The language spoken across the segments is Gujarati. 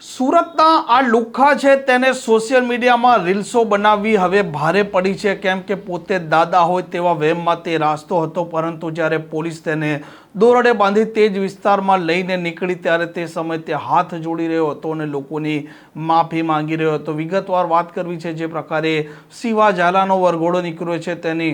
સુરતના આ લુખ્ખા છે તેને સોશિયલ મીડિયામાં રીલ્સો બનાવવી હવે ભારે પડી છે, કેમ કે પોતે દાદા હોય તેવા વહેમમાં તે રાસ્તો હતો, પરંતુ જ્યારે પોલીસ તેને દોરડે બાંધી તે જ વિસ્તારમાં લઈને નીકળી ત્યારે તે સમયે તે હાથ જોડી રહ્યો હતો અને લોકોની માફી માંગી રહ્યો હતો. વિગતવાર વાત કરવી છે જે પ્રકારે શિવા ઝાલાનો વરઘોડો નીકળ્યો છે તેની.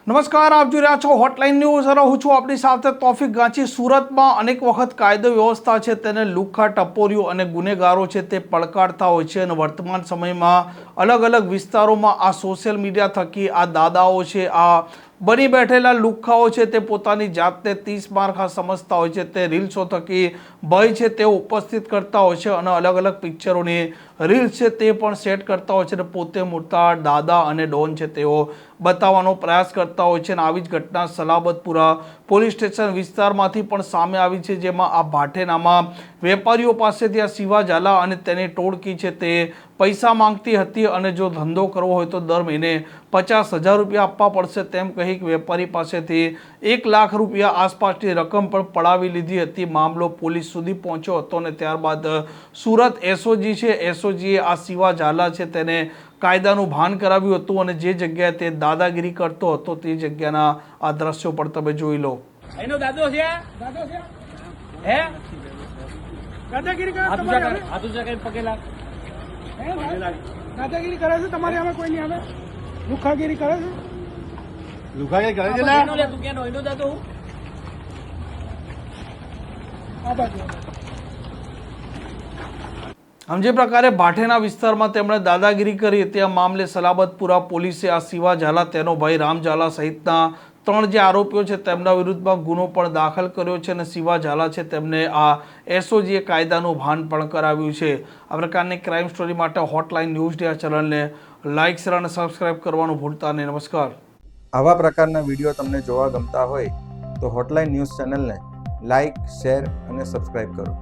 નમસ્કાર, આપ જોઈ રહ્યા છો હોટલાઇન ન્યૂઝ અને હું છું આપણી સાથે તોફિક ગાંચી. સુરતમાં અનેક વખત કાયદો વ્યવસ્થા છે તેને લુખ્ખા, ટપોરીઓ અને ગુનેગારો છે તે પડકારતા હોય છે અને વર્તમાન સમયમાં અલગ અલગ વિસ્તારોમાં આ સોશિયલ મીડિયા થકી આ દાદાઓ છે, આ બની બેઠેલા લુખ્ખાઓ છે તે પોતાની જાતને 30 માર્કા સમજતા હોય છે. તે રીલ્સો થકી ભય છે તેઓ ઉપસ્થિત કરતા હોય છે અને અલગ અલગ પિક્ચરોની રીલ્સ છે તે પણ સેટ કરતા હોય છે અને પોતે મોટા દાદા અને ડોન છે તેઓ બતાવવાનો પ્રયાસ કરતા હોય છે. અને આવી જ ઘટના સલાબતપુરા પોલીસ સ્ટેશન વિસ્તારમાંથી પણ સામે આવી છે, જેમાં આ ભાટેનામાં વેપારીઓ પાસેથી આ શિવા ઝાલા અને તેની ટોળકી છે તે પૈસા માંગતી હતી અને જો ધંધો કરવો હોય તો દર મહિને 50,000 રૂપિયા આપવા પડશે તેમ કહી વેપારી પાસેથી 1 લાખ રૂપિયા આસપાસની રકમ પણ પડાવી લીધી હતી. મામલો પોલીસ સુધી પહોંચ્યો હતો અને ત્યારબાદ સુરત એસઓજી છે, એસઓજીએ આ શિવા ઝાલા છે તેને કાયદાનું ભાન કરાવ્યું હતું અને જે જગ્યાએ તે દાદાગીરી કરતો હતો તે જગ્યાના આ દ્રશ્યો પણ તમે જોઈ લો. એનો દાદો છે, હે દાદાગીરી કરે તમારે, હાથ ઊંચા કરીને પગે લાગ, દાદાગીરી કરે છે તમારે, અમે કોઈ નહીં આવે, લુખાગીરી કરે છે, લુખાગીરી કરે છે. એનો લે તું કેનો એનો દાદો હું આ બાજુ. આમ જે પ્રકારે ભાટેના વિસ્તારમાં તેમણે દાદાગીરી કરી હતી, આ મામલે સલાબતપુરા પોલીસે આ શિવા ઝાલા, તેનો ભાઈ રામ ઝાલા સહિતના 3 જે આરોપીઓ છે તેમના વિરુદ્ધમાં ગુનો પણ દાખલ કર્યો છે અને શિવા ઝાલા છે તેમને આ એસઓજીએ કાયદાનું ભાન પણ કરાવ્યું છે. આ પ્રકારની ક્રાઇમ સ્ટોરી માટે હોટલાઇન ન્યૂઝ ચેનલને લાઇક, શેર અને સબસ્ક્રાઇબ કરવાનું ભૂલતા નહીં. નમસ્કાર. આવા પ્રકારના વિડીયો તમને જોવા ગમતા હોય તો હોટલાઇન ન્યૂઝ ચેનલને લાઇક, શેર અને સબસ્ક્રાઇબ કરો.